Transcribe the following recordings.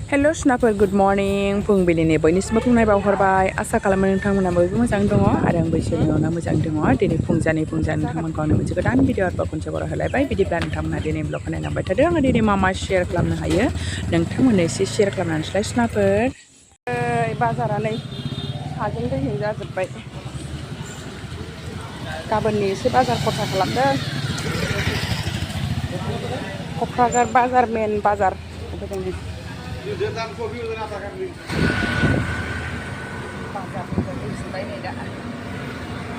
हेल' सुनाफोर good morning फुंबिलिनि बयनिसिमबो खुलुमनाय बावहरबाय आसा खालामो नोंथांमोना बयबो मोजां दङ आरो आंबो इसोरनियावनो मोजां दङ दिनै फुंजानि नोंथांमोनखौ आङो मोनसे गोदान भिडिअ आरोबाव खनसे बर' होलायबाय बिदिब्ला नोंथांमोना दिनै ब्लगखौ नायलांबाय थादों आङो दिनै मा शेयार खालामनो हायो नोंथांमोननो एसे शेयार खालामनानैसैलाय सुनाफोर बाजारा नै साजों दैजों जाजोब्बाय गाबोननि एसे बाजार खरसा खालामदों क'क्राझार बाजार मेन बाजार बाजारनिफ्राय नै दा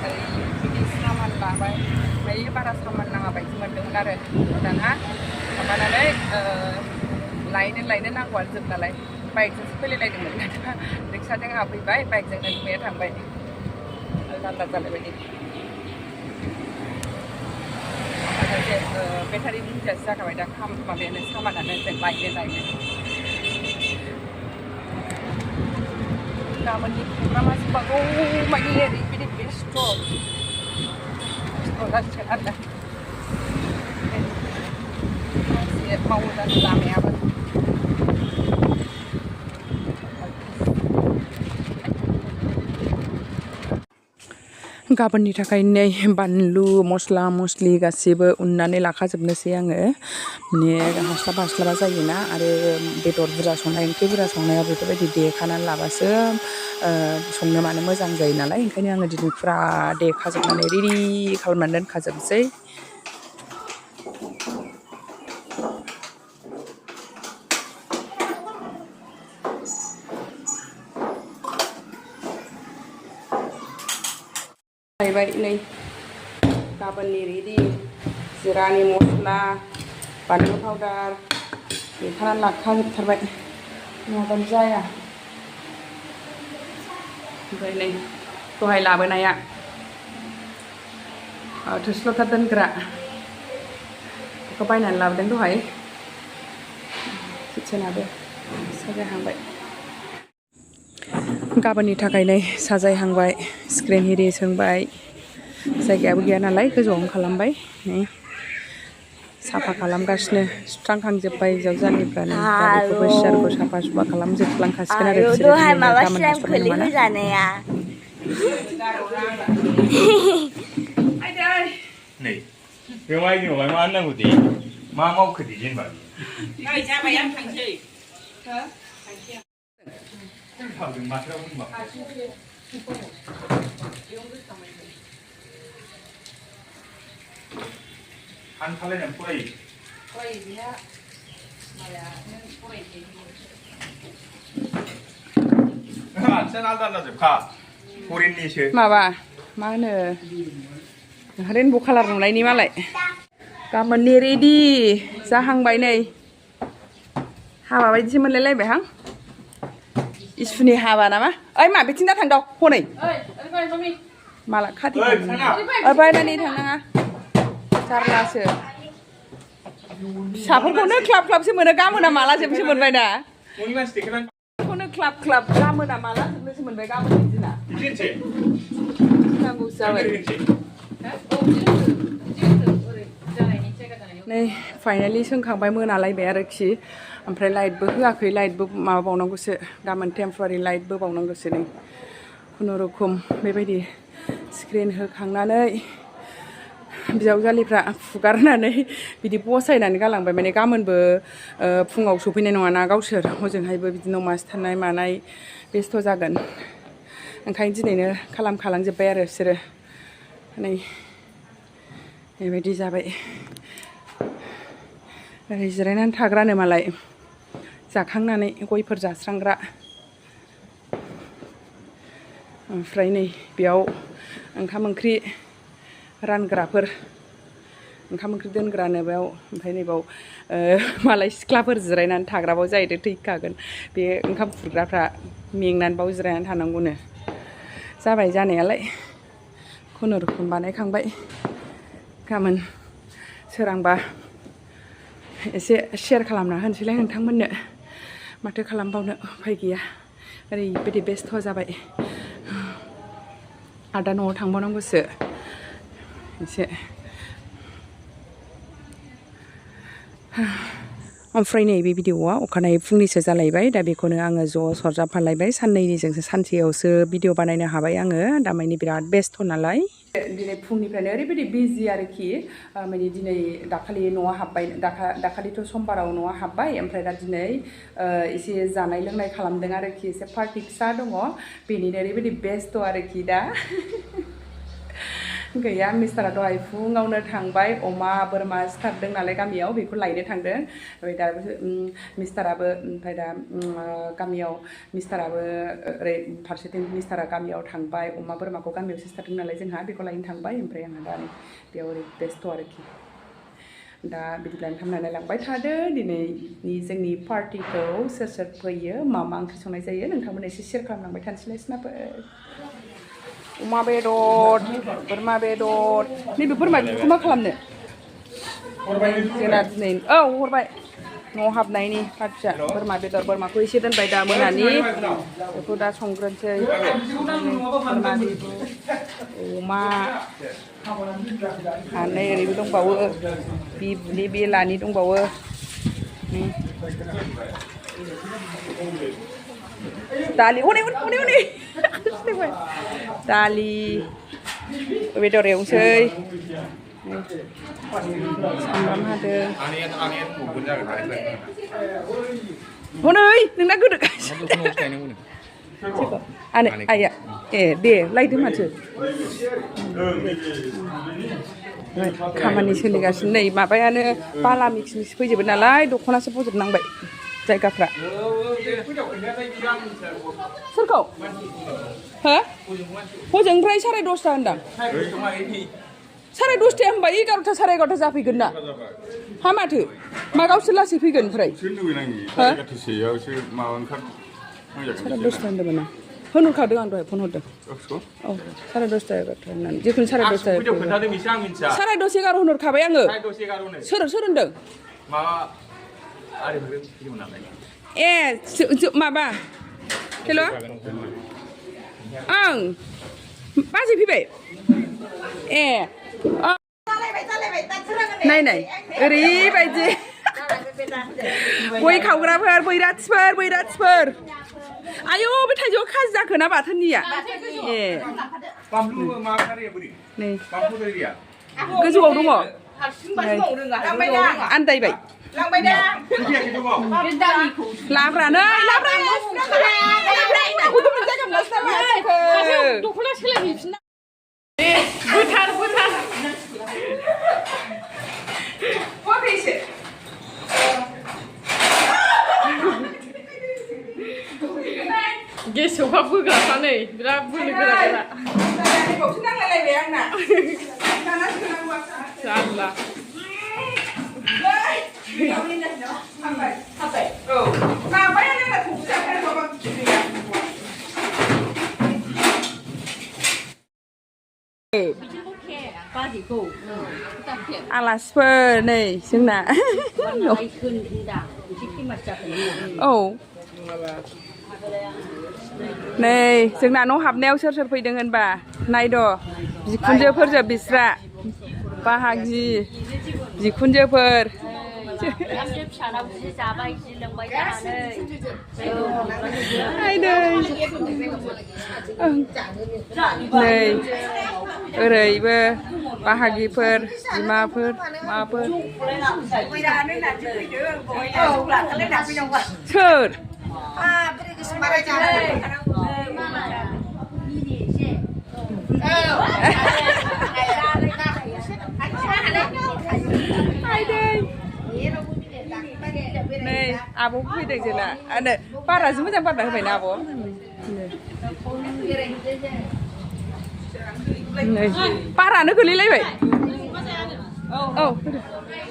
ओरैबायदि सामान लाबाय ओमफ्राय बारा सामान नाङा बायदि मोनदोंमोन आरो दाना माबानानै लायनो नांगौआनो जोब नालाय बाइकजोंसो फैलायलायदोंमोन दाना रिक्साजों हाबफैबाय बाइकजोंनो दुगैया थांबाय आलदा आलदा जालायबायदि माखासे बेटारि बुरजासो जाखाबाय दा माबायानो सामानानो जों लायनो गाबोननि प्रग्रामा जोबागौ मानि ओरैबायदि बेस्थ' जासिगोन आरो माखासे मावो जानो लामायाबो गाबोननि थाखाय नै बानलु मस्ला मस्लि गासैबो उननानै लाखाजोबनोसै आङो माने हास्लाबा जायोना आरो बेदर बुरजा संनाय ओंख्रि बुरजा संनायाव बेफोरबायदि देखानानै लाबासो संनो मानो मोजां जायो नालाय ओंखायनो आङो दिनै फुरा देखाजोबनानै रेडि खालामनानै दोनखाजोबसै नै गाबोननि रेडि जिरानि मस्ला बानलु पाउदार देखानानै लाखाजोबथारबाय नङाबानो जाया ओमफ्राय नै दहाय लाबोनाया थोरसि लथा दोनग्रा बेखौ बायनानै लाबोदों दहाय किटसेनाबो साजायहांबाय गाबोननि थाखाय नै साजायहांबाय स्क्रिन हिरि सोंबाय जायगायाबो गैया नालाय गोजौआवनो खालामबाय नै साफा खालामगासिनो सुस्रांखांजोब्बाय जावजालिफ्रानो दा बेखौबो सियारखौ साफा सुफा खालामजोबलांखासिगोन आरो बिसोरो दिनै गाबोन हास्लाबनाय नङाना नै बेवहाय जोंनावलाय मा नांगौ दे मा मावखो दे जेनेबा नै जाबाय आं थांसै हो थांसै थावजों माथोराव बुंबा हानखालायनानै फरायो बेहा माया नों फरायसै आथिङानो आलदा आलदा जोबखा फरेननिसो माबा मा होनो रेनब' कालार नुनायनि मालाय गाबोननि रेडि जाहांबाय नै हाबा बायदिसो मोनलायलायबाय हां इसुनि हाबा नामा ओइ मा बिथिं दा थांदाव हनै माला खाथि बायनानै थांनाङा जारलासो फिसाफोरखौनो क्लाब क्लाबसो मोनो गामोना माला जोबसो मोनबाय ना खौनो क्लाब क्लाब गामोना माला जोबनोसो मोनबाय गाबोननि दिना नांगौसो जाबाय नै फाइनालि सोंखांबाय मोनालायबाय आरोखि ओमफ्राय लाइटबो होआखै लाइटबो माबाबावनांगौसो गाबोन टेम्परारि लाइटबो बावनांगौसो नै खुनुरुखुम बेबायदि स्क्रिन होखांनानै बिजावजालिफ्रा फुगारनानै बिदि बसायनानै गालांबाय माने गाबोनबो फुङाव सफैनाय नङाना गावसोर हजोंहायबो बिदिनो मास थानाय मानाय बेस्थ' जागोन ओंखायनो दिनैनो खालामखालांजोब्बाय आरो बिसोरो नै बेबायदि जाबाय ओरै जिरायनानै थाग्रानो मालाय जाखांनानै गयफोर जास्रांग्रा ओमफ्राय नै बेयाव ओंखाम ओंख्रि रानग्राफोर ओंखाम ओंख्रि दोनग्रानो बेयाव ओमफ्राय नैबाव मालाय सिख्लाफोर जिरायनानै थाग्राबाव जाहैदों थैखागोन बे ओंखाम खुरग्राफ्रा मेंनानै बाव जिरायनानै थानांगौनो जाबाय जानायालाय खुनुरुखुम बानायखांबाय गाबोन सोरांबा एसे शेयार खालामना होनोसैलाय नोंथांमोननो माथो खालामबावनो उफाय गैया ओरैबायदि बेस्थ' जाबाय आदा न'आव थांबावनांगौसो एसे ओमफ्राय नै बे भिडिअआ अखानायै फुंनिसो जालायबाय दा बेखौनो आङो ज' सरजाबफालायबाय साननैनिजोंसो सानसेयावसो भिडिअ बानायनो हाबाय आङो दामानि बिराद बेस्थ' नालाय दिनै फुंनिफ्रायनो ओरैबायदि बिजि आरोखि माने दिनै दाखालि न'आव हाबबाय दाखालिथ' समबाराव न'आव हाबबाय ओमफ्राय दा दिनै एसे जानाय लोंनाय खालामदों आरोखि एसे पार्टि फिसा दङ बेनिनो ओरैबायदि बेस्थ' आरोखि दा गैया मिस्टारा दहाय फुङावनो थांबाय अमा बोरमा सिथारदों नालाय गामियाव बेखौ लायनो थांदों ओमफ्राय दा मिस्टाराबो ओमफ्राय दा गामियाव मिस्टाराबो ओरै फारसेथिं मिस्टारा गामियाव थांबाय अमा बोरमाखौ गामियावसो सिथारदों नालाय जोंहा बेखौ लायनो थांबाय ओमफ्राय आङो दा बेयाव ओरै बेस्थ' आरोखि दा बिदिब्ला नोंथांमोना नायलांबाय थादो दिनैनि जोंनि पार्टिखौ सोर सोर फैयो मा मा ओंख्रि संनाय जायो नोंथांमोना एसे शेयार खालामलांबाय थानोसैलाय सिनाफोर अमा बेदर बोरमा बेदर नैबे बोरमा बेदरखौ मा खालामनो जोंना दिनै औ हरबाय न'आव हाबनायनि पार्टिया बोरमा बेदर बोरमाखौ एसे दोनबाय दा मोनानि बेखौ दा संग्रोनोसै बोरमा बेदर अमा नै ओरैबो दंबावो बिबुनि बेलानि दंबावो दालि हनै दालि बेदर एवनोसै सामब्राम हादों हनै नोंना गोदोगासिनो आइया ए दे लायदो माथो खामानि सोलिगासिनो नै माबायानो बाला मिक्स मिक्स फैजोबो नालाय दख'नासो बजबनांबाय जायगाफ्रा सोरखौ हो हजोंनिफ्राय 10:30 होनदां 10:30 होनबा 11ता 11:30 जाफैगोन ना हा माथो मा गावसोर लासै फैगोन ओमफ्राय 10:30 होनदोंमोन आं होनहरखादों आं दहाय फन हरदों औ 10:30 होननानै जिखुनु 10:30 11 होनहरखाबाय आङो सोर होनदों ए माबा हेल' आं बाजै फैबाय ए नाय ओरैबायदि गय खावग्राफोर बैराथिफोर आयौ बे थाइजौआ खाजि जाखो ना बाथोननिया ए नै गोजौआव दङ आन्दायबाय लाब्रा दख'ना सोलायहैफिनना गोथार गेसावहा बोग्राफ्रा नै बिराद बोलो गोरा नांलायलायबाय आंना जारला आलासिफोर नै जोंना औ नै जोंना न' हाबनायाव सोर फैदों होनबा नायद' बिखुनजोफोरजों बिस्रा बाहागि बिखुनजोफोर नै ओरैबो बाहागिफोर बिमाफोर माबाफोर सोर नै आब' फैदों जोंना बारासो मोजां बारना होबायना आब' नै बारानो गोलैलायबाय औ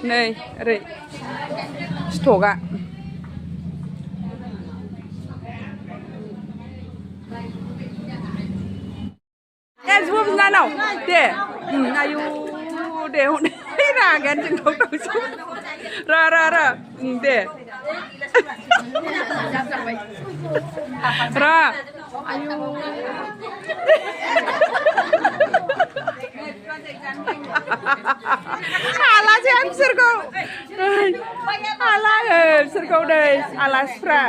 नै ओरै स्टकआ ए जुब बिनानाव दे आयु दे रागायानो जोंनाव दावसो र दे र आयु हालासै आं बिसोरखौ हाला बिसोरखौ नै आलासिफ्रा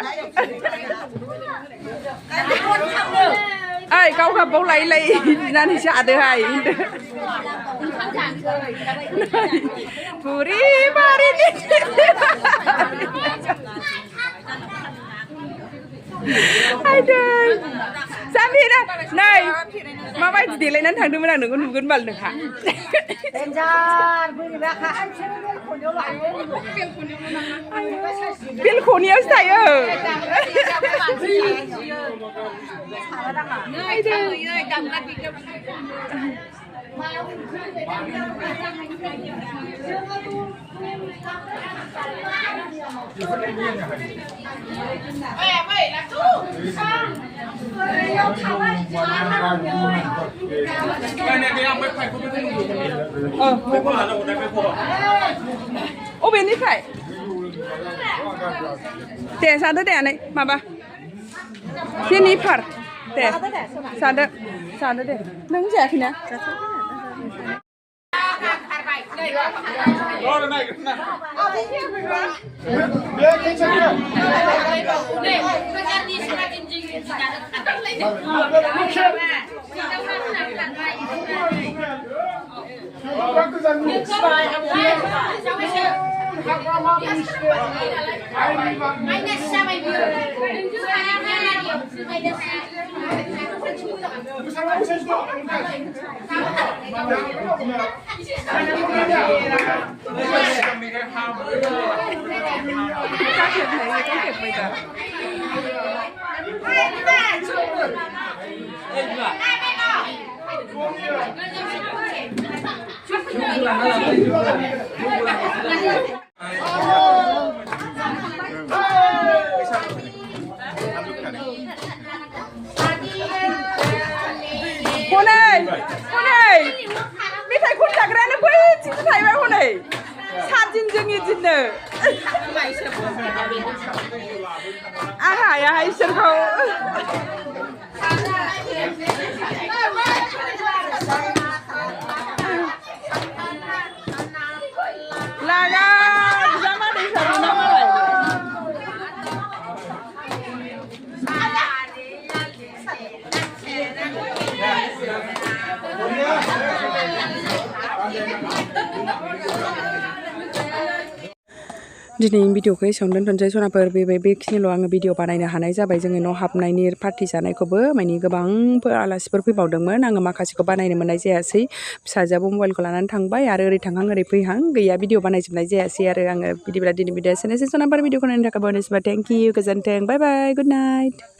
ओइ गाव गाबाव लायै लायै बिनानै जादोहाय बुरि बारिनि आयदै जाम्बिना नै माबायदि देलायनानै थांदोंमोन आं नोंखौ नुगोन बाल नोंहा बेलकनियावसो थायो अबेनिफ्राय दे जादो दे आनै माबा जेनिफार दे जादो जादो दे नों जायाखैना हनै हनै मेथाइ खन जाग्रायानो बैथिंसो थाहैबाय हनै सादिन जोंनि दिननो आं हायाहाय इसोरखौ लागा बिजामादै सारना मालाय दिनैनि भिडिअखौ एसेयावनो दोनथ'नोसै सनाफोर बेखिनिल' आङो भिडिअ बानायनो हानाय जाबाय जोंनि न' हाबनायनि पार्टि जानायखौबो माने गोबांफोर आलासिफोर फैबावदोंमोन आङो माखासेखौ बानायनो मोननाय जायासै फिसाजोआबो मबाइलखौ लानानै थांबाय आरो ओरै थांहां ओरै फैहां गैया भिडिअ बानायजोबनाय जायासै आरो आङो बिदिब्ला दिनै भिडिअ एसेनोसै सनाफोर भिडिअखौ नायनो थाखाय बयनिसिमबो थेंक इउ गोजोन्थों बाय बाय गुड नाइट